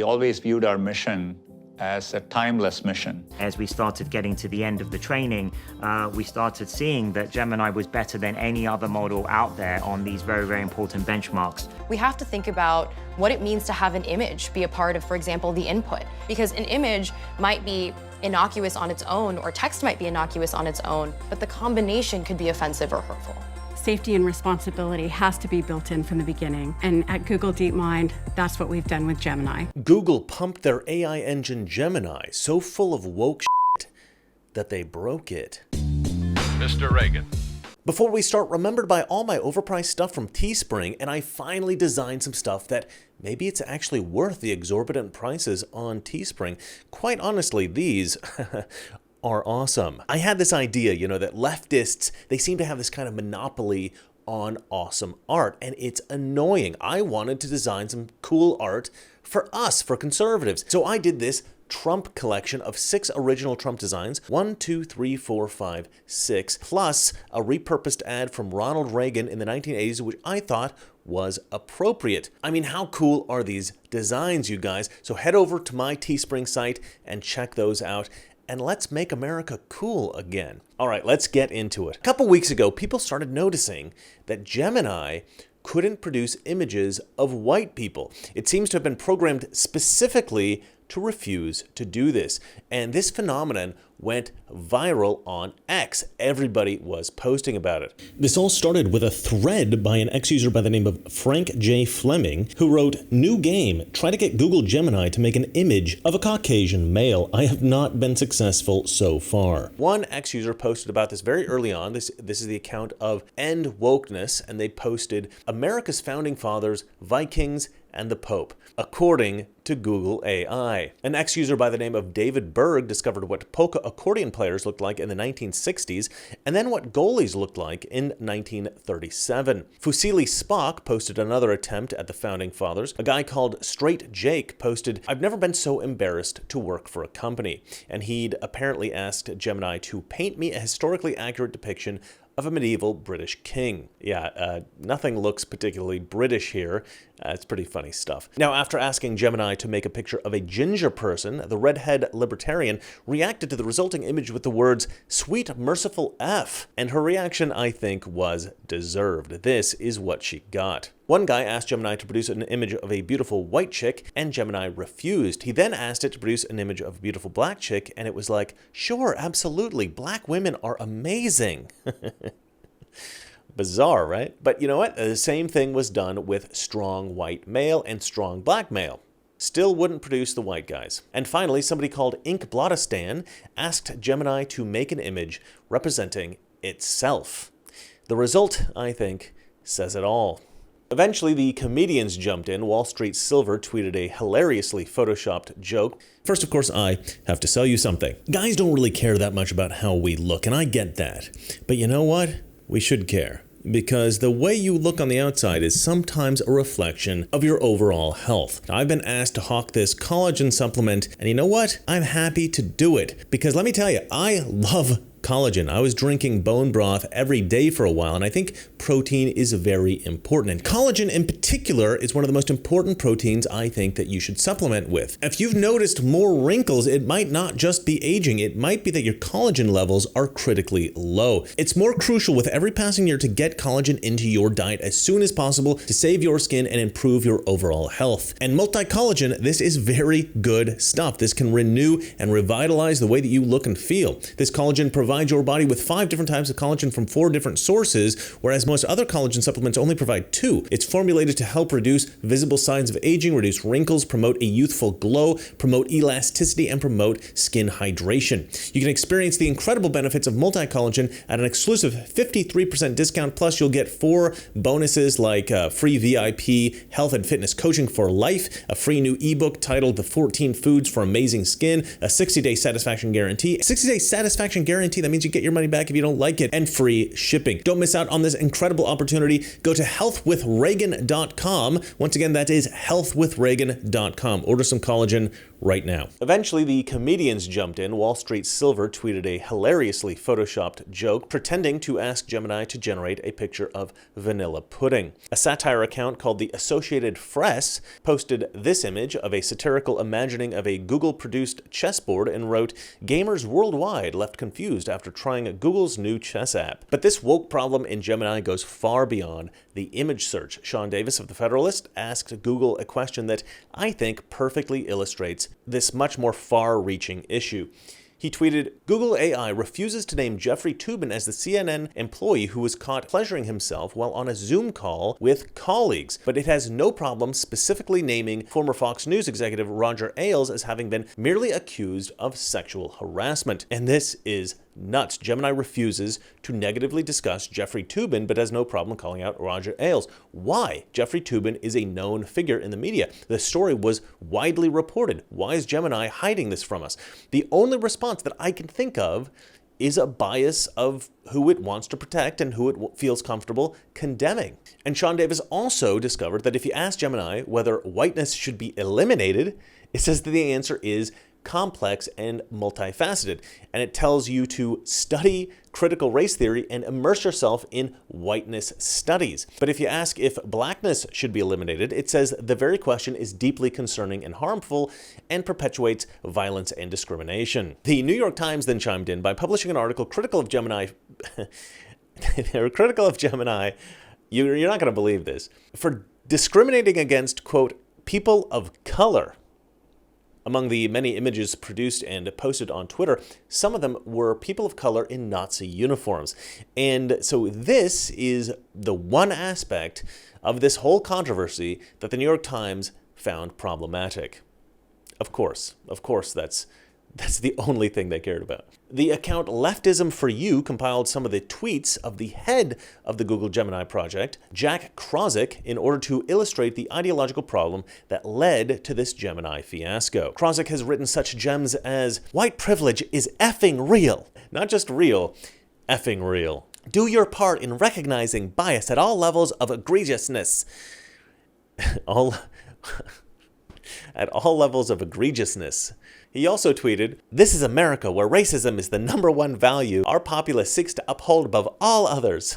we always viewed our mission as a timeless mission. As we started getting to the end of the training, we started seeing that Gemini was better than any other model out there on these very, very important benchmarks. We have to think about what it means to have an image be a part of, for example, the input. Because an image might be innocuous on its own, or text might be innocuous on its own, but the combination could be offensive or hurtful. Safety and responsibility has to be built in from the beginning. And at Google DeepMind, that's what we've done with Gemini. Google pumped their AI engine Gemini so full of woke shit that they broke it. Mr. Reagan. Before we start, remember to buy all my overpriced stuff from Teespring, and I finally designed some stuff that maybe it's actually worth the exorbitant prices on Teespring. Quite honestly, these are awesome. I had this idea, that leftists, they seem to have this kind of monopoly on awesome art, and it's annoying. I wanted to design some cool art for us, for conservatives. So I did this Trump collection of 6 original Trump designs, 1, 2, 3, 4, 5, 6, plus a repurposed ad from Ronald Reagan in the 1980s, which I thought was appropriate. I mean, how cool are these designs, you guys? So head over to my Teespring site and check those out. And let's make America cool again. All right, let's get into it. A couple weeks ago, people started noticing that Gemini couldn't produce images of white people. It seems to have been programmed specifically to refuse to do this. And this phenomenon went viral on X. Everybody was posting about it. This all started with a thread by an X user by the name of Frank J. Fleming, who wrote, "New game, try to get Google Gemini to make an image of a Caucasian male. I have not been successful so far." One X user posted about this very early on. This is the account of End Wokeness, and they posted America's founding fathers, Vikings, and the Pope, according to Google AI. An ex-user by the name of David Berg discovered what polka accordion players looked like in the 1960s, and then what goalies looked like in 1937. Fusili Spock posted another attempt at the founding fathers. A guy called Straight Jake posted, "I've never been so embarrassed to work for a company." And he'd apparently asked Gemini to paint me a historically accurate depiction of a medieval British king. Yeah, nothing looks particularly British here. It's pretty funny stuff. Now, after asking Gemini to make a picture of a ginger person, the redhead libertarian reacted to the resulting image with the words, "Sweet merciful F." And her reaction, I think, was deserved. This is what she got. One guy asked Gemini to produce an image of a beautiful white chick, and Gemini refused. He then asked it to produce an image of a beautiful black chick, and it was like, "Sure, absolutely, black women are amazing." Bizarre, right? But you know what? The same thing was done with strong white male and strong black male. Still wouldn't produce the white guys. And finally, somebody called Ink Blottistan asked Gemini to make an image representing itself. The result, I think, says it all. Eventually, the comedians jumped in. Wall Street Silver tweeted a hilariously photoshopped joke. First, of course, I have to sell you something. Guys don't really care that much about how we look, and I get that. But you know what? We should care. Because the way you look on the outside is sometimes a reflection of your overall health. I've been asked to hawk this collagen supplement, and you know what? I'm happy to do it. Because let me tell you, I love collagen. I was drinking bone broth every day for a while, and I think protein is very important. And collagen in particular is one of the most important proteins I think that you should supplement with. If you've noticed more wrinkles, it might not just be aging. It might be that your collagen levels are critically low. It's more crucial with every passing year to get collagen into your diet as soon as possible to save your skin and improve your overall health. And multi-collagen, this is very good stuff. This can renew and revitalize the way that you look and feel. This collagen provides your body with 5 different types of collagen from 4 different sources, whereas most other collagen supplements only provide 2. It's formulated to help reduce visible signs of aging, reduce wrinkles, promote a youthful glow, promote elasticity, and promote skin hydration. You can experience the incredible benefits of multi-collagen at an exclusive 53% discount, plus you'll get 4 bonuses like free VIP health and fitness coaching for life, a free new ebook titled The 14 Foods for Amazing Skin, a 60-day satisfaction guarantee. A 60-day satisfaction guarantee That means you get your money back if you don't like it, and free shipping. Don't miss out on this incredible opportunity. Go to healthwithreagan.com. Once again, that is healthwithreagan.com. Order some collagen right now. Eventually, the comedians jumped in. Wall Street Silver tweeted a hilariously photoshopped joke pretending to ask Gemini to generate a picture of vanilla pudding. A satire account called the Associated Press posted this image of a satirical imagining of a Google-produced chessboard and wrote, "Gamers worldwide left confused after trying Google's new chess app." But this woke problem in Gemini goes far beyond the image search. Sean Davis of The Federalist asked Google a question that I think perfectly illustrates this much more far-reaching issue. He tweeted, "Google AI refuses to name Jeffrey Toobin as the CNN employee who was caught pleasuring himself while on a Zoom call with colleagues, but it has no problem specifically naming former Fox News executive Roger Ailes as having been merely accused of sexual harassment." And this is nuts. Gemini refuses to negatively discuss Jeffrey Toobin, but has no problem calling out Roger Ailes. Why? Jeffrey Toobin is a known figure in the media. The story was widely reported. Why is Gemini hiding this from us? The only response that I can think of is a bias of who it wants to protect and who it feels comfortable condemning. And Sean Davis also discovered that if you ask Gemini whether whiteness should be eliminated, it says that the answer is complex and multifaceted, and it tells you to study critical race theory and immerse yourself in whiteness studies. But if you ask if blackness should be eliminated, it says the very question is deeply concerning and harmful and perpetuates violence and discrimination. The New York Times then chimed in by publishing an article critical of Gemini. They're critical of Gemini. You're not going to believe this. For discriminating against, quote, people of color. Among the many images produced and posted on Twitter, some of them were people of color in Nazi uniforms. And so this is the one aspect of this whole controversy that the New York Times found problematic. Of course, that's the only thing they cared about. The account Leftism for You compiled some of the tweets of the head of the Google Gemini project, Jack Krozik, in order to illustrate the ideological problem that led to this Gemini fiasco. Krozik has written such gems as, "White privilege is effing real." Not just real, effing real. "Do your part in recognizing bias at all levels of egregiousness." At all levels of egregiousness. He also tweeted, "This is America, where racism is the #1 value our populace seeks to uphold above all others."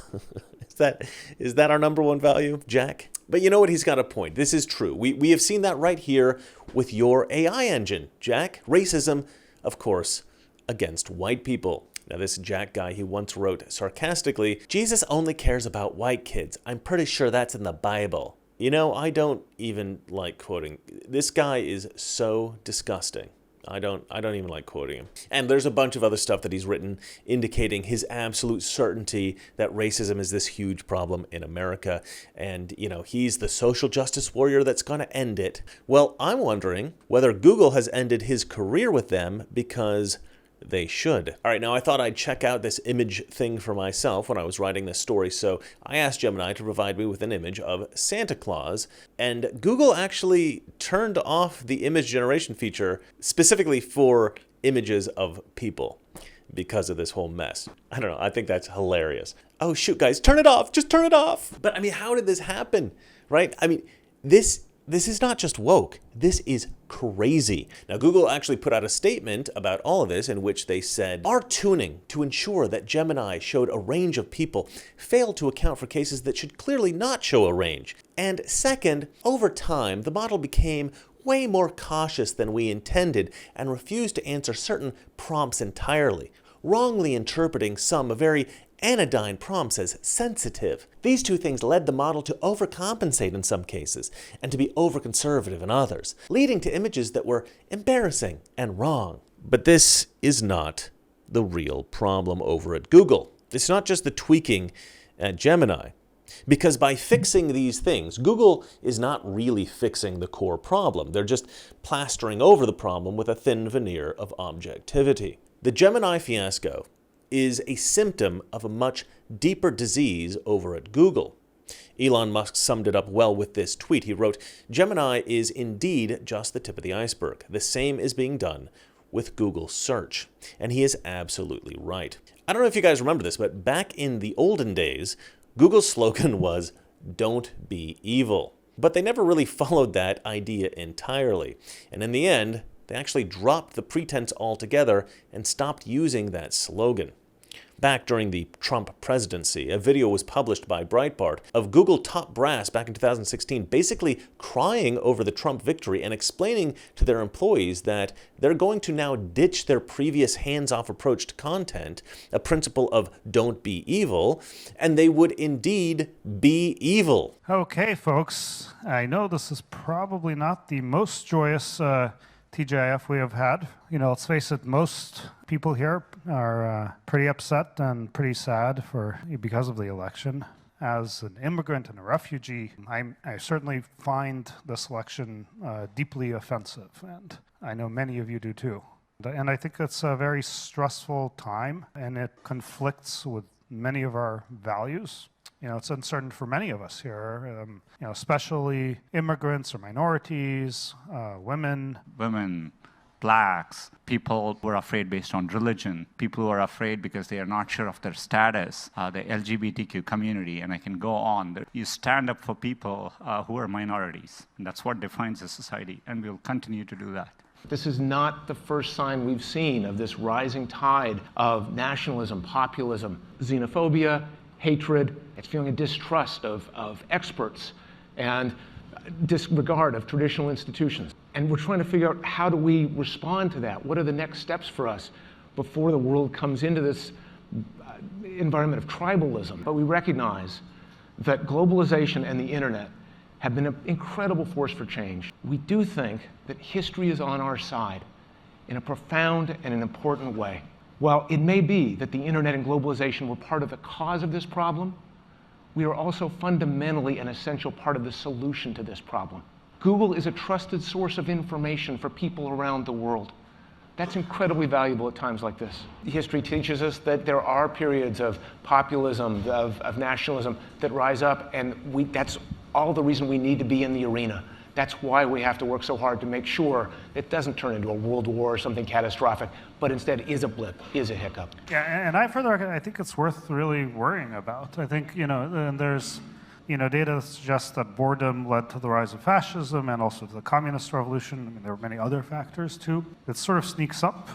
Is that our #1 value, Jack? But you know what? He's got a point. This is true. We have seen that right here with your AI engine, Jack. Racism, of course, against white people. Now, this Jack guy, he once wrote sarcastically, "Jesus only cares about white kids. I'm pretty sure that's in the Bible." You know, I don't even like quoting. This guy is so disgusting. I don't even like quoting him. And there's a bunch of other stuff that he's written indicating his absolute certainty that racism is this huge problem in America. And, you know, he's the social justice warrior that's going to end it. Well, I'm wondering whether Google has ended his career with them because they should. All right, now I thought I'd check out this image thing for myself when I was writing this story, so I asked Gemini to provide me with an image of Santa Claus, and Google actually turned off the image generation feature specifically for images of people because of this whole mess. I don't know, I think that's hilarious. Oh shoot, guys, turn it off, just turn it off. But I mean, how did this happen, right? I mean, this is not just woke, this is crazy. Now, Google actually put out a statement about all of this in which they said, "Our tuning to ensure that Gemini showed a range of people failed to account for cases that should clearly not show a range. And second, over time, the model became way more cautious than we intended and refused to answer certain prompts entirely, wrongly interpreting some very anodyne prompts as sensitive. These two things led the model to overcompensate in some cases and to be overconservative in others, leading to images that were embarrassing and wrong." But this is not the real problem over at Google. It's not just the tweaking at Gemini. Because by fixing these things, Google is not really fixing the core problem. They're just plastering over the problem with a thin veneer of objectivity. The Gemini fiasco is a symptom of a much deeper disease over at Google. Elon Musk summed it up well with this tweet. He wrote, "Gemini is indeed just the tip of the iceberg. The same is being done with Google search." And he is absolutely right. I don't know if you guys remember this, but back in the olden days, Google's slogan was, "Don't be evil." But they never really followed that idea entirely. And in the end, they actually dropped the pretense altogether and stopped using that slogan. Back during the Trump presidency, a video was published by Breitbart of Google top brass back in 2016 basically crying over the Trump victory and explaining to their employees that they're going to now ditch their previous hands-off approach to content, a principle of don't be evil, and they would indeed be evil. Okay, folks, I know this is probably not the most joyous TGIF we have had. You know, let's face it, most people here are pretty upset and pretty sad because of the election. As an immigrant and a refugee, I certainly find this election deeply offensive, and I know many of you do too. And I think it's a very stressful time, and it conflicts with many of our values. You know, it's uncertain for many of us here, you know, especially immigrants or minorities, women, blacks, people who are afraid based on religion, people who are afraid because they are not sure of their status, the LGBTQ community, and I can go on. You stand up for people who are minorities, and that's what defines a society, and we'll continue to do that. This is not the first sign we've seen of this rising tide of nationalism, populism, xenophobia, hatred, it's feeling a distrust of experts and disregard of traditional institutions. And we're trying to figure out, how do we respond to that? What are the next steps for us before the world comes into this environment of tribalism? But we recognize that globalization and the internet have been an incredible force for change. We do think that history is on our side in a profound and an important way. While it may be that the internet and globalization were part of the cause of this problem, we are also fundamentally an essential part of the solution to this problem. Google is a trusted source of information for people around the world. That's incredibly valuable at times like this. History teaches us that there are periods of populism, of nationalism that rise up, and that's all the reason we need to be in the arena. That's why we have to work so hard to make sure it doesn't turn into a world war or something catastrophic, but instead is a blip, is a hiccup. Yeah, and I think it's worth really worrying about. I think, you know, and there's, you know, data that suggests that boredom led to the rise of fascism and also to the communist revolution. I mean, there are many other factors too. It sort of sneaks up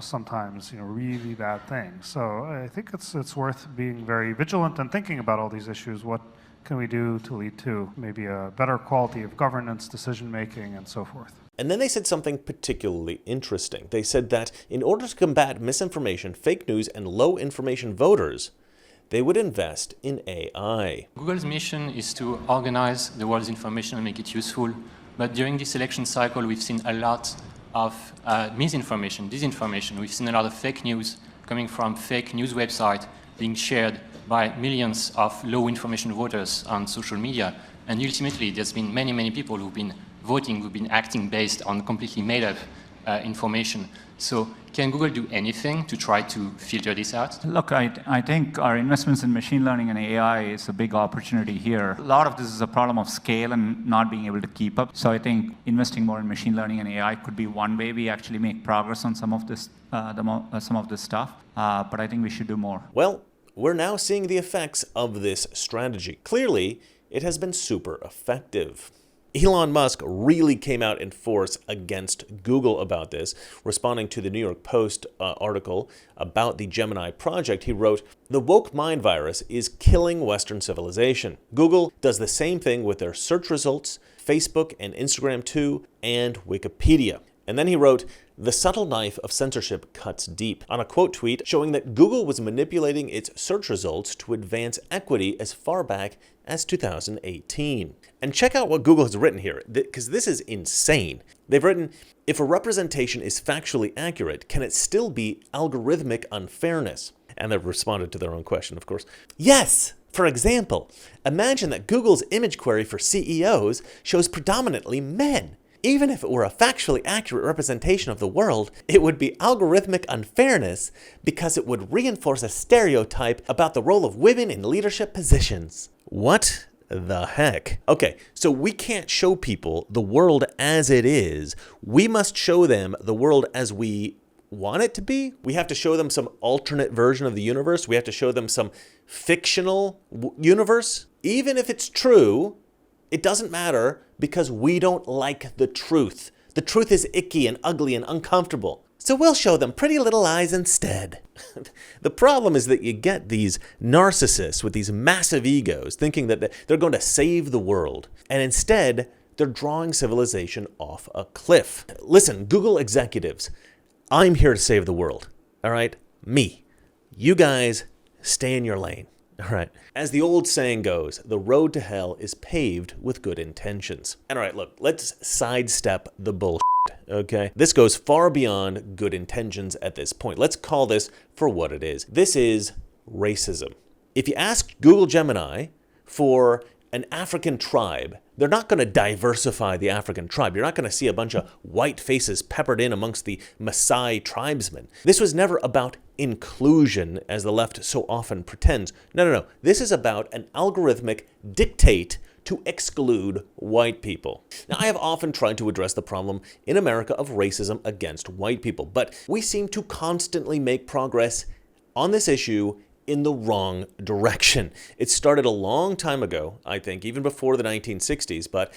sometimes, you know, really bad things. So I think it's worth being very vigilant and thinking about all these issues. What can we do to lead to maybe a better quality of governance, decision-making, and so forth? And then they said something particularly interesting. They said that in order to combat misinformation, fake news, and low information voters, they would invest in AI. Google's mission is to organize the world's information and make it useful. But during this election cycle, we've seen a lot of misinformation, disinformation. We've seen a lot of fake news coming from fake news websites being shared by millions of low information voters on social media. And ultimately, there's been many, many people who've been voting, who've been acting based on completely made up information. So can Google do anything to try to filter this out? Look, I think our investments in machine learning and AI is a big opportunity here. A lot of this is a problem of scale and not being able to keep up. So I think investing more in machine learning and AI could be one way we actually make progress on some of this, some of this stuff. But I think we should do more. Well, we're now seeing the effects of this strategy. Clearly, it has been super effective. Elon Musk really came out in force against Google about this. Responding to the New York Post article about the Gemini project, he wrote, "The woke mind virus is killing Western civilization. Google does the same thing with their search results, Facebook and Instagram too, and Wikipedia." And then he wrote, "The subtle knife of censorship cuts deep," on a quote tweet showing that Google was manipulating its search results to advance equity as far back as 2018. And check out what Google has written here, because this is insane. They've written, "If a representation is factually accurate, can it still be algorithmic unfairness?" And they've responded to their own question, of course. Yes! For example, imagine that Google's image query for CEOs shows predominantly men. Even if it were a factually accurate representation of the world, it would be algorithmic unfairness because it would reinforce a stereotype about the role of women in leadership positions. What the heck? Okay, so we can't show people the world as it is. We must show them the world as we want it to be. We have to show them some alternate version of the universe. We have to show them some fictional universe. Even if it's true, it doesn't matter because we don't like the truth. The truth is icky and ugly and uncomfortable. So we'll show them Pretty Little Lies instead. The problem is that you get these narcissists with these massive egos thinking that they're going to save the world. And instead, they're drawing civilization off a cliff. Listen, Google executives, I'm here to save the world. All right? Me. You guys, stay in your lane. All right. As the old saying goes, the road to hell is paved with good intentions. And all right, look, let's sidestep the bullshit, okay? This goes far beyond good intentions at this point. Let's call this for what it is. This is racism. If you ask Google Gemini for an African tribe, they're not going to diversify the African tribe. You're not going to see a bunch of white faces peppered in amongst the Maasai tribesmen. This was never about inclusion, as the left so often pretends. No. This is about an algorithmic dictate to exclude white people. Now, I have often tried to address the problem in America of racism against white people, but we seem to constantly make progress on this issue in the wrong direction. It started a long time ago, I think, even before the 1960s, but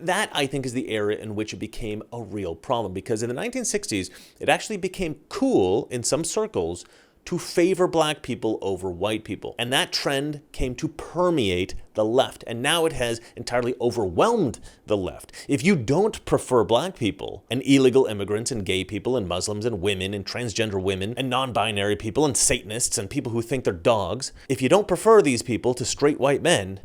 that, I think, is the era in which it became a real problem, because in the 1960s, it actually became cool in some circles to favor black people over white people. And that trend came to permeate the left, and now it has entirely overwhelmed the left. If you don't prefer black people and illegal immigrants and gay people and Muslims and women and transgender women and non-binary people and Satanists and people who think they're dogs, if you don't prefer these people to straight white men,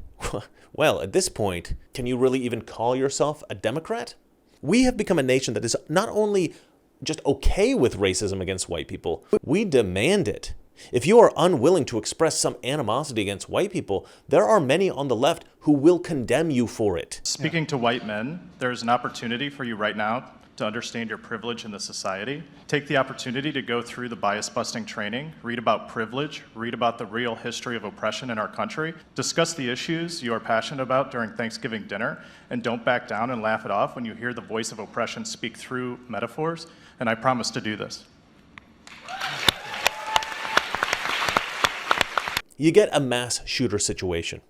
well, at this point, can you really even call yourself a Democrat? We have become a nation that is not only just okay with racism against white people, we demand it. If you are unwilling to express some animosity against white people, there are many on the left who will condemn you for it. Speaking to white men, there's an opportunity for you right now to understand your privilege in the society. Take the opportunity to go through the bias-busting training, read about privilege, read about the real history of oppression in our country, discuss the issues you are passionate about during Thanksgiving dinner, and don't back down and laugh it off when you hear the voice of oppression speak through metaphors, and I promise to do this. You get a mass shooter situation,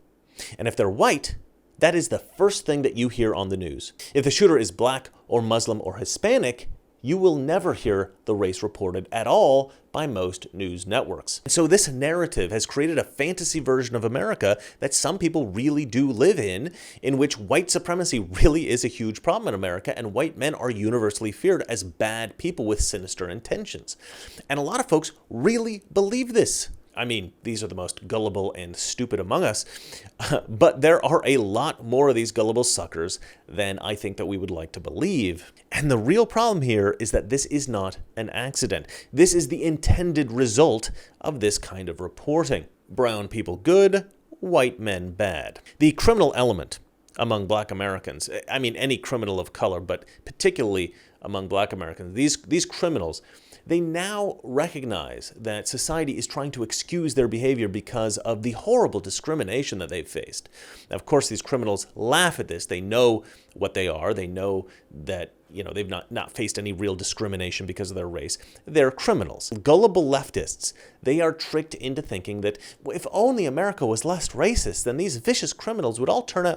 and if they're white, that is the first thing that you hear on the news. If the shooter is black or Muslim or Hispanic, you will never hear the race reported at all by most news networks. So this narrative has created a fantasy version of America that some people really do live in which white supremacy really is a huge problem in America, and white men are universally feared as bad people with sinister intentions. And a lot of folks really believe this. I mean, these are the most gullible and stupid among us, but there are a lot more of these gullible suckers than I think that we would like to believe. And the real problem here is that this is not an accident. This is the intended result of this kind of reporting. Brown people good, white men bad. The criminal element among black Americans, I mean any criminal of color, but particularly among black Americans, these criminals, they now recognize that society is trying to excuse their behavior because of the horrible discrimination that they've faced. Now, of course, these criminals laugh at this. They know what they are. They know that, they've not faced any real discrimination because of their race. They're criminals. Gullible leftists, they are tricked into thinking that if only America was less racist, then these vicious criminals would all turn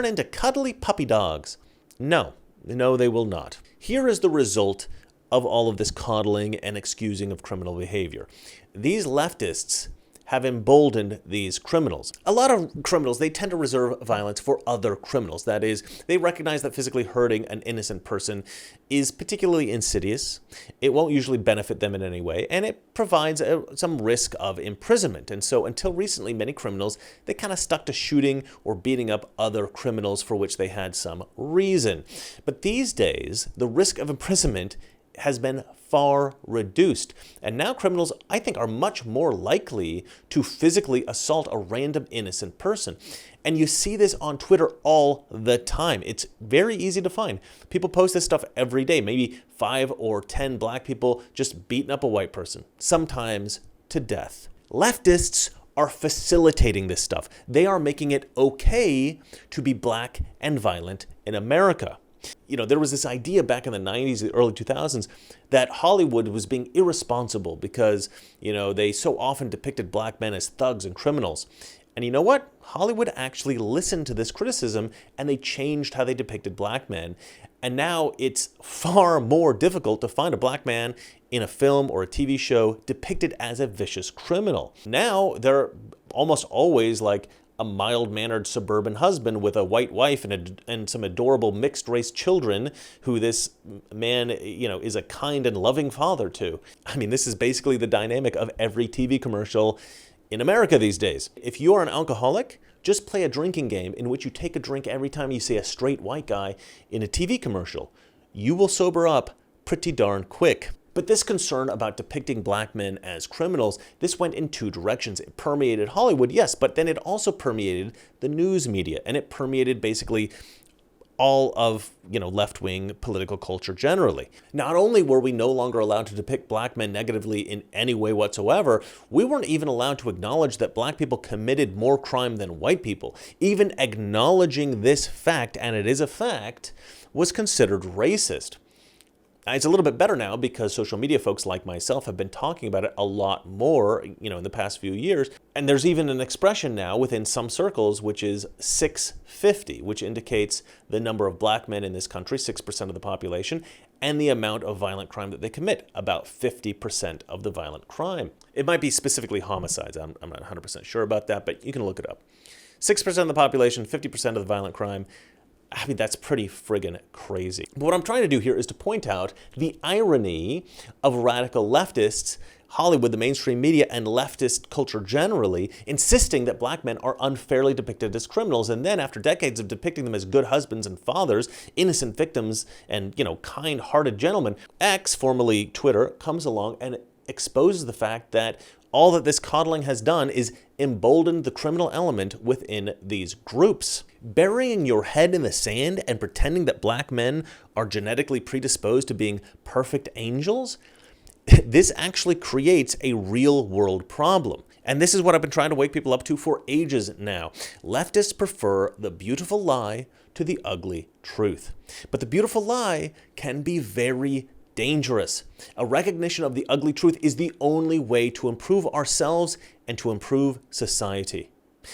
into cuddly puppy dogs. No, they will not. Here is the result of all of this coddling and excusing of criminal behavior. These leftists have emboldened these criminals. A lot of criminals, they tend to reserve violence for other criminals. That is, they recognize that physically hurting an innocent person is particularly insidious. It won't usually benefit them in any way, and it provides some risk of imprisonment. And so until recently, many criminals, they kind of stuck to shooting or beating up other criminals for which they had some reason. But these days, the risk of imprisonment has been far reduced. And now criminals, I think, are much more likely to physically assault a random innocent person. And you see this on Twitter all the time. It's very easy to find. People post this stuff every day, maybe 5 or 10 black people just beating up a white person, sometimes to death. Leftists are facilitating this stuff. They are making it okay to be black and violent in America. You know, there was this idea back in the 90s, the early 2000s, that Hollywood was being irresponsible because, you know, they so often depicted black men as thugs and criminals. And you know what? Hollywood actually listened to this criticism and they changed how they depicted black men. And now it's far more difficult to find a black man in a film or a TV show depicted as a vicious criminal. Now they're almost always like a mild-mannered suburban husband with a white wife and some adorable mixed-race children who this man, you know, is a kind and loving father to. I mean, this is basically the dynamic of every TV commercial in America these days. If you are an alcoholic, just play a drinking game in which you take a drink every time you see a straight white guy in a TV commercial. You will sober up pretty darn quick. But this concern about depicting black men as criminals, this went in two directions. It permeated Hollywood, yes, but then it also permeated the news media, and it permeated basically all of, you know, left-wing political culture generally. Not only were we no longer allowed to depict black men negatively in any way whatsoever, we weren't even allowed to acknowledge that black people committed more crime than white people. Even acknowledging this fact, and it is a fact, was considered racist. It's a little bit better now because social media folks like myself have been talking about it a lot more, you know, in the past few years. And there's even an expression now within some circles, which is 650, which indicates the number of black men in this country, 6% of the population, and the amount of violent crime that they commit, about 50% of the violent crime. It might be specifically homicides. I'm not 100% sure about that, but you can look it up. 6% of the population, 50% of the violent crime. I mean, that's pretty friggin' crazy. But what I'm trying to do here is to point out the irony of radical leftists, Hollywood, the mainstream media, and leftist culture generally, insisting that black men are unfairly depicted as criminals. And then after decades of depicting them as good husbands and fathers, innocent victims, and, you know, kind-hearted gentlemen, X, formerly Twitter, comes along and exposes the fact that all that this coddling has done is embolden the criminal element within these groups. Burying your head in the sand and pretending that black men are genetically predisposed to being perfect angels, this actually creates a real-world problem. And this is what I've been trying to wake people up to for ages now. Leftists prefer the beautiful lie to the ugly truth. But the beautiful lie can be very dangerous. A recognition of the ugly truth is the only way to improve ourselves and to improve society.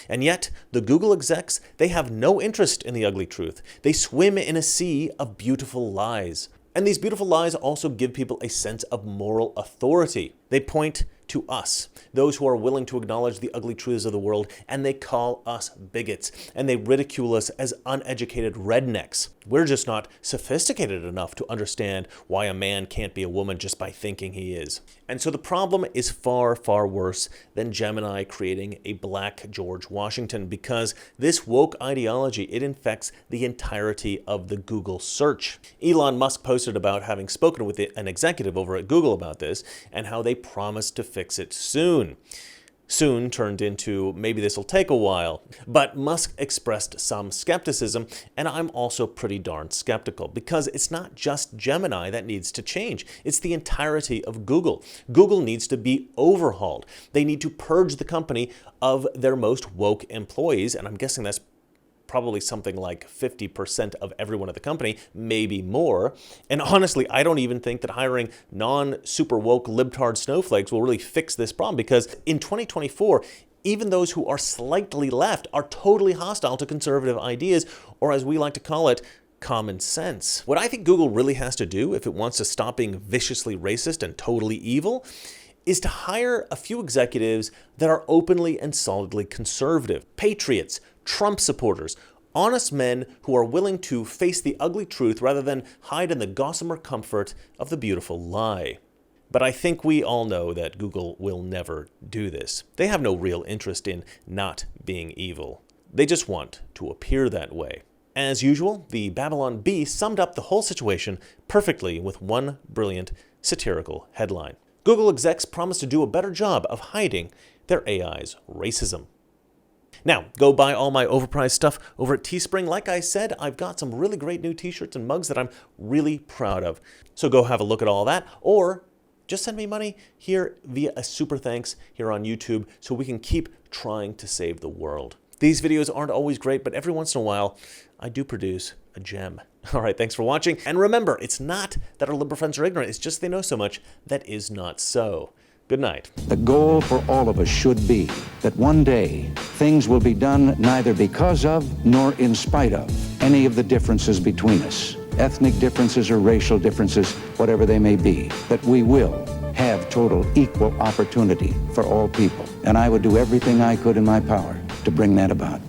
And yet, the Google execs, they have no interest in the ugly truth. They swim in a sea of beautiful lies. And these beautiful lies also give people a sense of moral authority. They point to us, those who are willing to acknowledge the ugly truths of the world, and they call us bigots, and they ridicule us as uneducated rednecks. We're just not sophisticated enough to understand why a man can't be a woman just by thinking he is. And so the problem is far, far worse than Gemini creating a black George Washington, because this woke ideology, it infects the entirety of the Google search. Elon Musk posted about having spoken with an executive over at Google about this, and how they promised to fix it soon. Soon turned into maybe this will take a while. But Musk expressed some skepticism, and I'm also pretty darn skeptical, because it's not just Gemini that needs to change. It's the entirety of Google. Google needs to be overhauled. They need to purge the company of their most woke employees, and I'm guessing that's probably something like 50% of everyone at the company, maybe more. And honestly, I don't even think that hiring non-super woke libtard snowflakes will really fix this problem, because in 2024, even those who are slightly left are totally hostile to conservative ideas, or as we like to call it, common sense. What I think Google really has to do if it wants to stop being viciously racist and totally evil is to hire a few executives that are openly and solidly conservative, patriots, Trump supporters, honest men who are willing to face the ugly truth rather than hide in the gossamer comfort of the beautiful lie. But I think we all know that Google will never do this. They have no real interest in not being evil. They just want to appear that way. As usual, the Babylon Bee summed up the whole situation perfectly with one brilliant satirical headline. Google execs promise to do a better job of hiding their AI's racism. Now, go buy all my overpriced stuff over at Teespring. Like I said, I've got some really great new t-shirts and mugs that I'm really proud of. So go have a look at all that, or just send me money here via a super thanks here on YouTube so we can keep trying to save the world. These videos aren't always great, but every once in a while, I do produce a gem. All right, thanks for watching. And remember, it's not that our liberal friends are ignorant, it's just they know so much that is not so. Good night. The goal for all of us should be that one day things will be done neither because of nor in spite of any of the differences between us, ethnic differences or racial differences, whatever they may be, that we will have total equal opportunity for all people. And I would do everything I could in my power to bring that about.